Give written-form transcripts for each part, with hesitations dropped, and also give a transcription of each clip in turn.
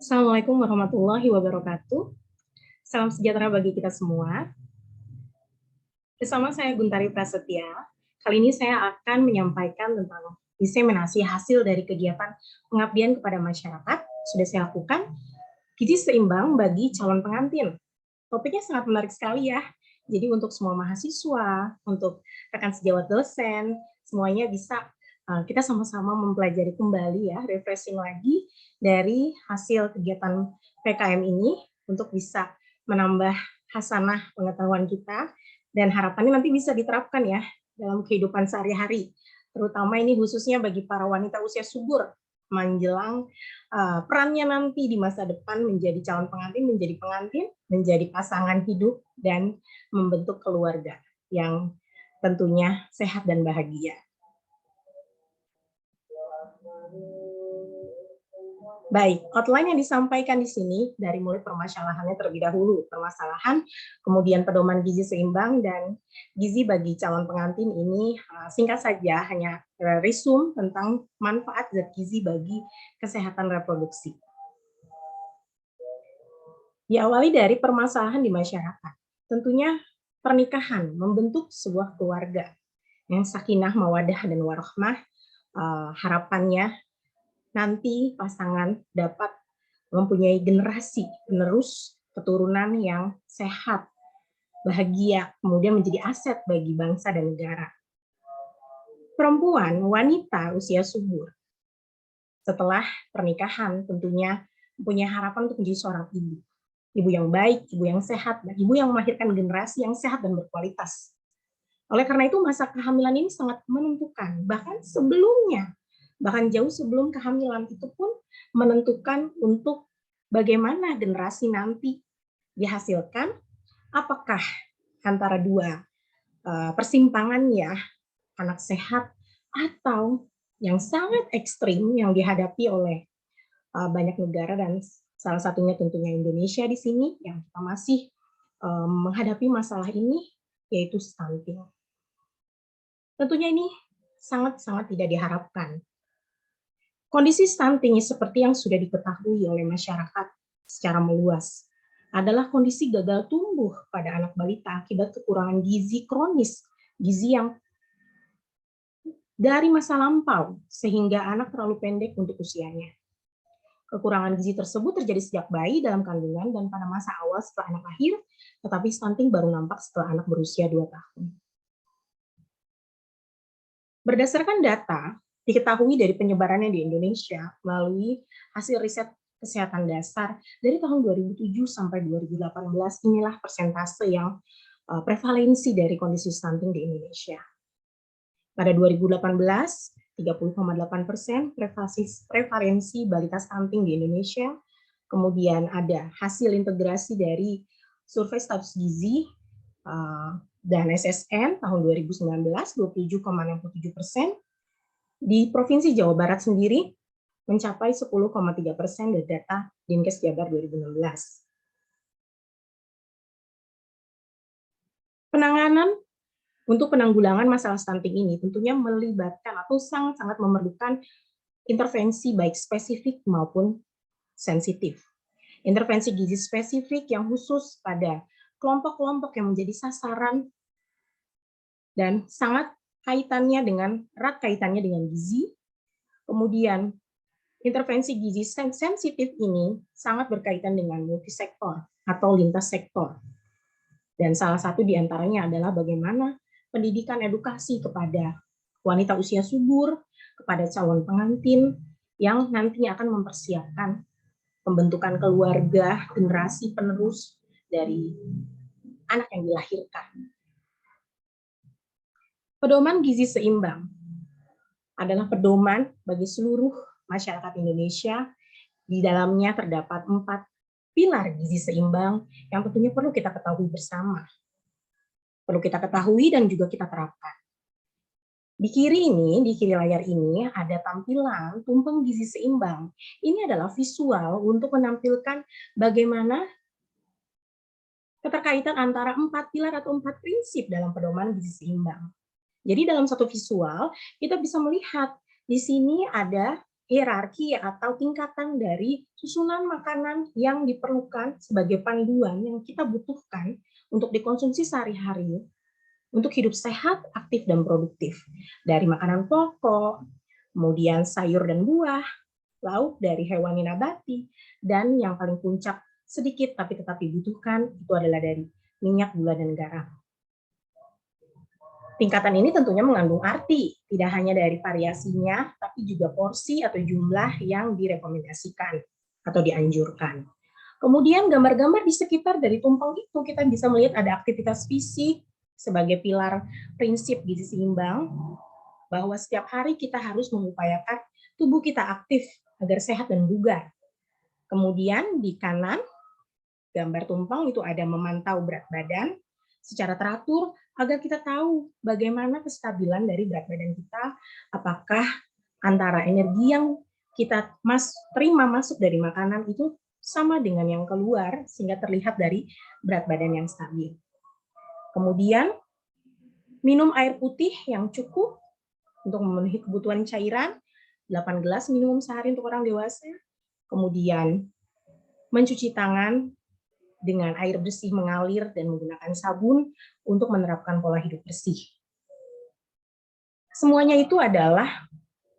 Assalamualaikum warahmatullahi wabarakatuh. Salam sejahtera bagi kita semua. Bersama saya Guntari Prasetya. Kali ini saya akan menyampaikan tentang diseminasi hasil dari kegiatan pengabdian kepada masyarakat. Sudah saya lakukan gizi seimbang bagi calon pengantin. Topiknya sangat menarik sekali ya. Jadi untuk semua mahasiswa, untuk rekan sejawat dosen, semuanya bisa kita sama-sama mempelajari kembali ya, refreshing lagi dari hasil kegiatan PKM ini untuk bisa menambah hasanah pengetahuan kita dan harapannya nanti bisa diterapkan ya dalam kehidupan sehari-hari. Terutama ini khususnya bagi para wanita usia subur menjelang perannya nanti di masa depan menjadi calon pengantin, menjadi pasangan hidup, dan membentuk keluarga yang tentunya sehat dan bahagia. Baik, outline yang disampaikan di sini dari mulai permasalahannya terlebih dahulu, permasalahan, kemudian pedoman gizi seimbang dan gizi bagi calon pengantin ini singkat saja hanya resume tentang manfaat zat gizi bagi kesehatan reproduksi. Diawali dari permasalahan di masyarakat. Tentunya pernikahan membentuk sebuah keluarga yang sakinah, mawadah, dan warahmah. Harapannya nanti pasangan dapat mempunyai generasi penerus keturunan yang sehat, bahagia, kemudian menjadi aset bagi bangsa dan negara. Perempuan, wanita usia subur, setelah pernikahan tentunya mempunyai harapan untuk menjadi seorang ibu. Ibu yang baik, ibu yang sehat, dan ibu yang melahirkan generasi yang sehat dan berkualitas. Oleh karena itu, masa kehamilan ini sangat menentukan, bahkan sebelumnya, bahkan jauh sebelum kehamilan itu pun menentukan untuk bagaimana generasi nanti dihasilkan, apakah antara dua persimpangan ya, anak sehat, atau yang sangat ekstrim yang dihadapi oleh banyak negara dan salah satunya tentunya Indonesia di sini yang kita masih menghadapi masalah ini, yaitu stunting. Tentunya ini sangat-sangat tidak diharapkan. Kondisi stunting seperti yang sudah diketahui oleh masyarakat secara meluas adalah kondisi gagal tumbuh pada anak balita akibat kekurangan gizi kronis, gizi yang dari masa lampau sehingga anak terlalu pendek untuk usianya. Kekurangan gizi tersebut terjadi sejak bayi dalam kandungan dan pada masa awal setelah anak lahir, tetapi stunting baru nampak setelah anak berusia 2 tahun. Berdasarkan data, diketahui dari penyebarannya di Indonesia melalui hasil riset kesehatan dasar dari tahun 2007 sampai 2018, inilah persentase yang prevalensi dari kondisi stunting di Indonesia. Pada 2018, 30,8% prevalensi balita stunting di Indonesia. Kemudian ada hasil integrasi dari survei status gizi dan SSN tahun 2019, 27,67%. Di Provinsi Jawa Barat sendiri mencapai 10,3% dari data Dinkes Jabar 2016. Penanganan untuk penanggulangan masalah stunting ini tentunya melibatkan atau sangat-sangat memerlukan intervensi baik spesifik maupun sensitif. Intervensi gizi spesifik yang khusus pada kelompok-kelompok yang menjadi sasaran dan sangat erat kaitannya dengan gizi. Kemudian intervensi gizi sensitif ini sangat berkaitan dengan multisektor atau lintas sektor. Dan salah satu diantaranya adalah bagaimana pendidikan edukasi kepada wanita usia subur, kepada calon pengantin yang nantinya akan mempersiapkan pembentukan keluarga, generasi penerus dari anak yang dilahirkan. Pedoman gizi seimbang adalah pedoman bagi seluruh masyarakat Indonesia. Di dalamnya terdapat 4 pilar gizi seimbang yang tentunya perlu kita ketahui bersama. Perlu kita ketahui dan juga kita terapkan. Di kiri layar ini ada tampilan tumpeng gizi seimbang. Ini adalah visual untuk menampilkan bagaimana keterkaitan antara 4 pilar atau 4 prinsip dalam pedoman gizi seimbang. Jadi dalam satu visual kita bisa melihat di sini ada hierarki atau tingkatan dari susunan makanan yang diperlukan sebagai panduan yang kita butuhkan untuk dikonsumsi sehari-hari untuk hidup sehat, aktif, dan produktif. Dari makanan pokok, kemudian sayur dan buah, lauk dari hewani nabati, dan yang paling puncak sedikit tapi tetap dibutuhkan itu adalah dari minyak, gula, dan garam. Tingkatan ini tentunya mengandung arti, tidak hanya dari variasinya, tapi juga porsi atau jumlah yang direkomendasikan atau dianjurkan. Kemudian gambar-gambar di sekitar dari tumpeng itu kita bisa melihat ada aktivitas fisik sebagai pilar prinsip gizi seimbang, bahwa setiap hari kita harus mengupayakan tubuh kita aktif agar sehat dan bugar. Kemudian di kanan gambar tumpeng itu ada memantau berat badan secara teratur agar kita tahu bagaimana kestabilan dari berat badan kita, apakah antara energi yang kita terima masuk dari makanan itu sama dengan yang keluar sehingga terlihat dari berat badan yang stabil. Kemudian minum air putih yang cukup untuk memenuhi kebutuhan cairan, 8 gelas minimum sehari untuk orang dewasa. Kemudian mencuci tangan dengan air bersih mengalir dan menggunakan sabun untuk menerapkan pola hidup bersih. Semuanya itu adalah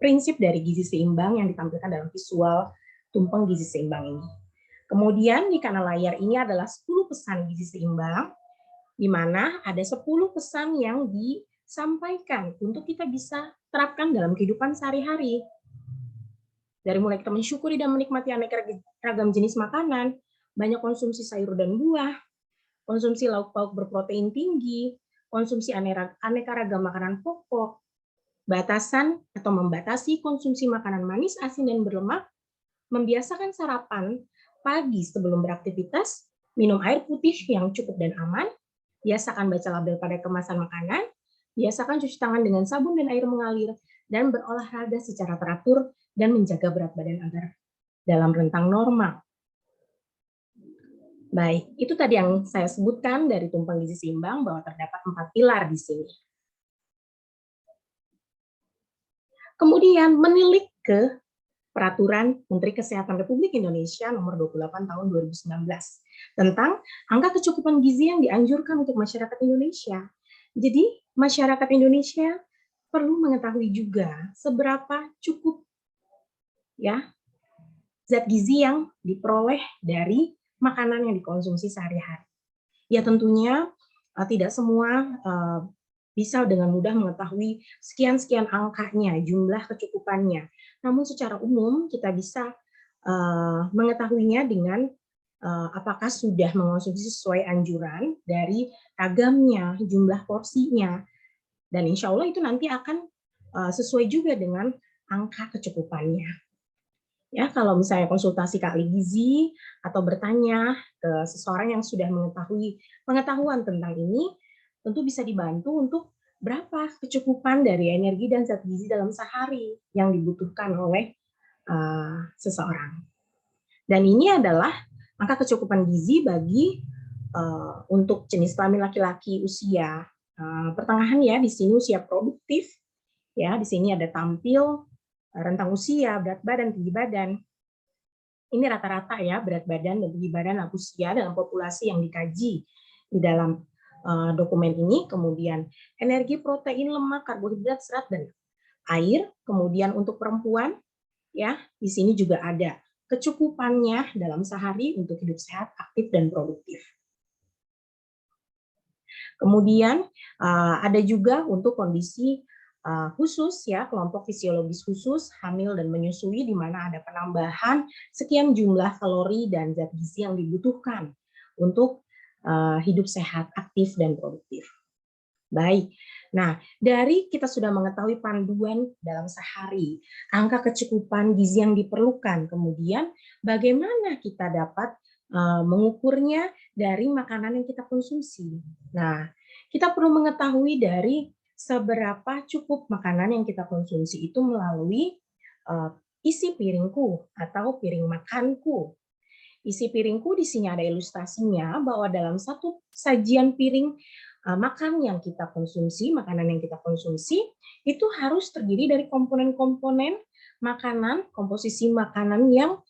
prinsip dari gizi seimbang yang ditampilkan dalam visual tumpeng gizi seimbang ini. Kemudian di kanan layar ini adalah 10 pesan gizi seimbang, di mana ada 10 pesan yang disampaikan untuk kita bisa terapkan dalam kehidupan sehari-hari. Dari mulai kita mensyukuri dan menikmati aneka ragam jenis makanan, banyak konsumsi sayur dan buah, konsumsi lauk pauk berprotein tinggi, konsumsi aneka ragam makanan pokok, batasan atau membatasi konsumsi makanan manis, asin, dan berlemak, membiasakan sarapan pagi sebelum beraktivitas, minum air putih yang cukup dan aman, biasakan baca label pada kemasan makanan, biasakan cuci tangan dengan sabun dan air mengalir, dan berolahraga secara teratur dan menjaga berat badan agar dalam rentang normal. Baik, itu tadi yang saya sebutkan dari tumpeng gizi seimbang bahwa terdapat 4 pilar di sini. Kemudian menilik ke Peraturan Menteri Kesehatan Republik Indonesia Nomor 28 Tahun 2019 tentang angka kecukupan gizi yang dianjurkan untuk masyarakat Indonesia. Jadi, masyarakat Indonesia perlu mengetahui juga seberapa cukup ya zat gizi yang diperoleh dari makanan yang dikonsumsi sehari-hari. Ya tentunya tidak semua bisa dengan mudah mengetahui sekian-sekian angkanya, jumlah kecukupannya. Namun secara umum kita bisa mengetahuinya dengan apakah sudah mengonsumsi sesuai anjuran dari ragamnya, jumlah porsinya. Dan insya Allah itu nanti akan sesuai juga dengan angka kecukupannya. Ya, kalau misalnya konsultasi ke ahli gizi atau bertanya ke seseorang yang sudah mengetahui pengetahuan tentang ini, tentu bisa dibantu untuk berapa kecukupan dari energi dan zat gizi dalam sehari yang dibutuhkan oleh seseorang. Dan ini adalah angka kecukupan gizi bagi untuk jenis kelamin laki-laki usia pertengahan ya, di sini usia produktif, ya di sini ada tampil, rentang usia, berat badan, tinggi badan. Ini rata-rata ya berat badan dan tinggi badan dan usia dalam populasi yang dikaji di dalam dokumen ini. Kemudian energi, protein, lemak, karbohidrat, serat, dan air. Kemudian untuk perempuan, ya di sini juga ada kecukupannya dalam sehari untuk hidup sehat, aktif, dan produktif. Kemudian ada juga untuk kondisi khusus ya, kelompok fisiologis khusus, hamil dan menyusui, di mana ada penambahan sekian jumlah kalori dan zat gizi yang dibutuhkan untuk hidup sehat, aktif, dan produktif. Baik, nah dari kita sudah mengetahui panduan dalam sehari, angka kecukupan gizi yang diperlukan, kemudian bagaimana kita dapat mengukurnya dari makanan yang kita konsumsi. Nah, kita perlu mengetahui dari seberapa cukup makanan yang kita konsumsi itu melalui isi piringku atau piring makanku. Isi piringku di sini ada ilustrasinya bahwa dalam satu sajian piring Makan yang kita konsumsi, makanan yang kita konsumsi, itu harus terdiri dari komponen-komponen makanan, komposisi makanan yang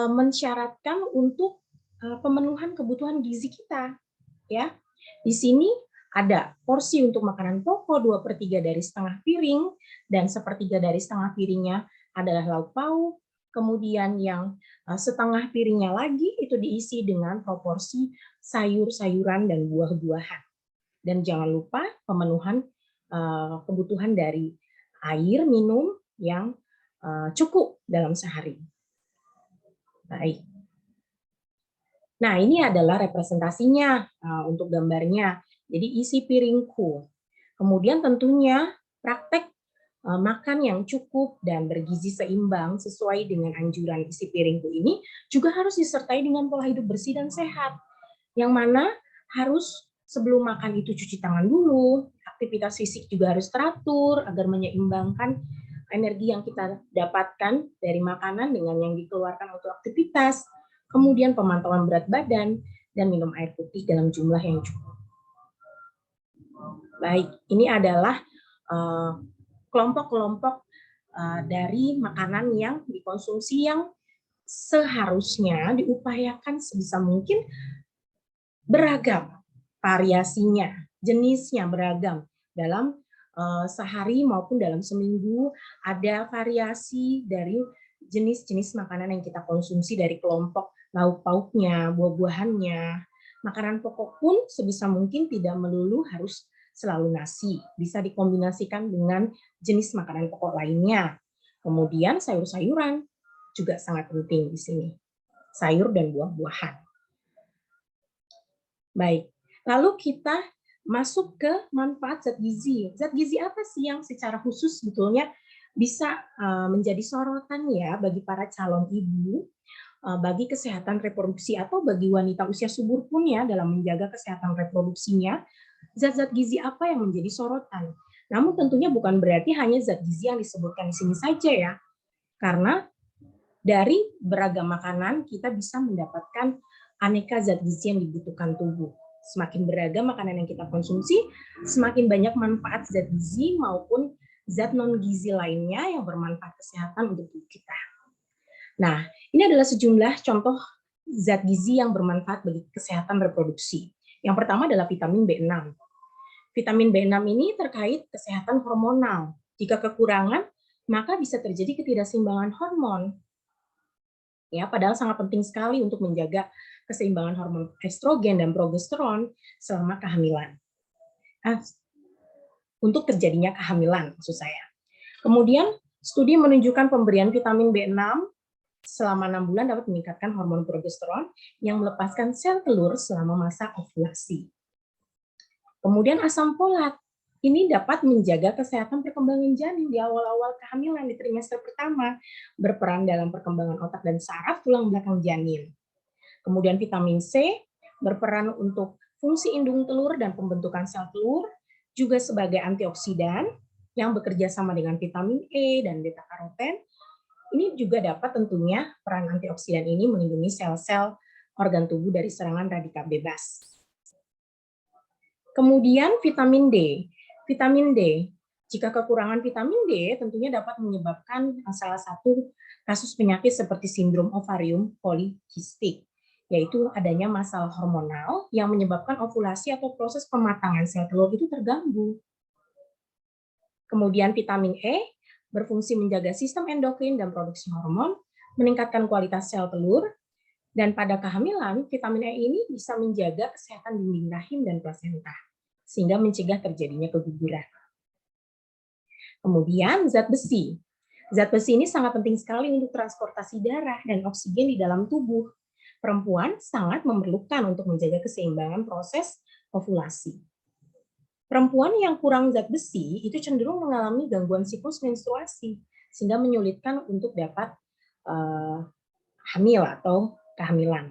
mensyaratkan untuk pemenuhan kebutuhan gizi kita. Ya, di sini ada porsi untuk makanan pokok 2/3 dari setengah piring, dan 1/3 dari setengah piringnya adalah lauk pauk. Kemudian yang setengah piringnya lagi itu diisi dengan proporsi sayur-sayuran dan buah-buahan. Dan jangan lupa pemenuhan kebutuhan dari air minum yang cukup dalam sehari. Baik. Nah, ini adalah representasinya untuk gambarnya. Jadi isi piringku. Kemudian tentunya praktek makan yang cukup dan bergizi seimbang sesuai dengan anjuran isi piringku ini juga harus disertai dengan pola hidup bersih dan sehat. Yang mana harus sebelum makan itu cuci tangan dulu, aktivitas fisik juga harus teratur agar menyeimbangkan energi yang kita dapatkan dari makanan dengan yang dikeluarkan untuk aktivitas. Kemudian pemantauan berat badan, dan minum air putih dalam jumlah yang cukup. Baik, ini adalah kelompok-kelompok dari makanan yang dikonsumsi yang seharusnya diupayakan sebisa mungkin beragam variasinya, jenisnya beragam. Dalam sehari maupun dalam seminggu ada variasi dari jenis-jenis makanan yang kita konsumsi dari kelompok lauk pauknya, buah-buahannya. Makanan pokok pun sebisa mungkin tidak melulu harus selalu nasi, bisa dikombinasikan dengan jenis makanan pokok lainnya. Kemudian sayur-sayuran juga sangat penting di sini. Sayur dan buah-buahan. Baik, lalu kita masuk ke manfaat zat gizi. Zat gizi apa sih yang secara khusus sebetulnya bisa menjadi sorotan ya bagi para calon ibu, bagi kesehatan reproduksi atau bagi wanita usia subur pun ya dalam menjaga kesehatan reproduksinya, zat-zat gizi apa yang menjadi sorotan. Namun tentunya bukan berarti hanya zat gizi yang disebutkan di sini saja ya, karena dari beragam makanan kita bisa mendapatkan aneka zat gizi yang dibutuhkan tubuh. Semakin beragam makanan yang kita konsumsi, semakin banyak manfaat zat gizi maupun zat non-gizi lainnya yang bermanfaat kesehatan untuk tubuh kita. Nah, ini adalah sejumlah contoh zat gizi yang bermanfaat bagi kesehatan reproduksi. Yang pertama adalah vitamin B6. Vitamin B6 ini terkait kesehatan hormonal. Jika kekurangan, maka bisa terjadi ketidakseimbangan hormon. Ya, padahal sangat penting sekali untuk menjaga keseimbangan hormon estrogen dan progesteron selama kehamilan. Untuk terjadinya kehamilan, maksud saya. Kemudian, studi menunjukkan pemberian vitamin B6 selama 6 bulan dapat meningkatkan hormon progesteron yang melepaskan sel telur selama masa ovulasi. Kemudian asam folat, ini dapat menjaga kesehatan perkembangan janin di awal-awal kehamilan di trimester pertama, berperan dalam perkembangan otak dan saraf tulang belakang janin. Kemudian vitamin C berperan untuk fungsi indung telur dan pembentukan sel telur, juga sebagai antioksidan yang bekerja sama dengan vitamin E dan beta karoten. Ini juga dapat tentunya peran antioksidan ini melindungi sel-sel organ tubuh dari serangan radikal bebas. Kemudian vitamin D. Vitamin D, jika kekurangan vitamin D tentunya dapat menyebabkan salah satu kasus penyakit seperti sindrom ovarium polikistik, yaitu adanya masalah hormonal yang menyebabkan ovulasi atau proses pematangan sel telur itu terganggu. Kemudian vitamin E berfungsi menjaga sistem endokrin dan produksi hormon, meningkatkan kualitas sel telur, dan pada kehamilan, vitamin E ini bisa menjaga kesehatan dinding rahim dan plasenta, sehingga mencegah terjadinya keguguran. Kemudian zat besi. Zat besi ini sangat penting sekali untuk transportasi darah dan oksigen di dalam tubuh. Perempuan sangat memerlukan untuk menjaga keseimbangan proses ovulasi. Perempuan yang kurang zat besi itu cenderung mengalami gangguan siklus menstruasi, sehingga menyulitkan untuk dapat hamil atau kehamilan.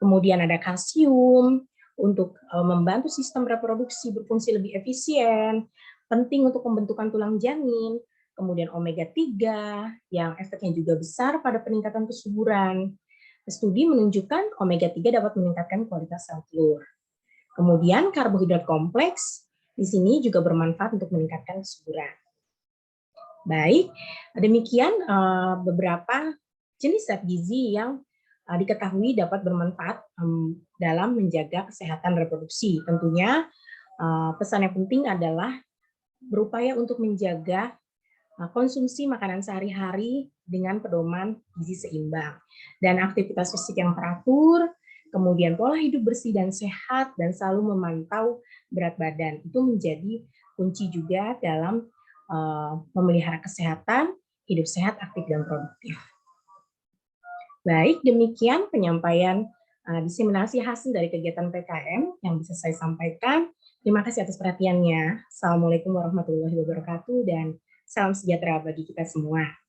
Kemudian ada kalsium untuk membantu sistem reproduksi berfungsi lebih efisien, penting untuk pembentukan tulang janin. Kemudian omega 3 yang efeknya juga besar pada peningkatan kesuburan. Studi menunjukkan omega 3 dapat meningkatkan kualitas sel telur. Kemudian karbohidrat kompleks di sini juga bermanfaat untuk meningkatkan kesuburan. Baik, demikian beberapa jenis zat gizi yang diketahui dapat bermanfaat dalam menjaga kesehatan reproduksi. Tentunya pesan yang penting adalah berupaya untuk menjaga konsumsi makanan sehari-hari dengan pedoman gizi seimbang dan aktivitas fisik yang teratur, kemudian pola hidup bersih dan sehat, dan selalu memantau berat badan. Itu menjadi kunci juga dalam memelihara kesehatan, hidup sehat, aktif, dan produktif. Baik, demikian penyampaian diseminasi hasil dari kegiatan PKM yang bisa saya sampaikan. Terima kasih atas perhatiannya. Assalamualaikum warahmatullahi wabarakatuh dan salam sejahtera bagi kita semua.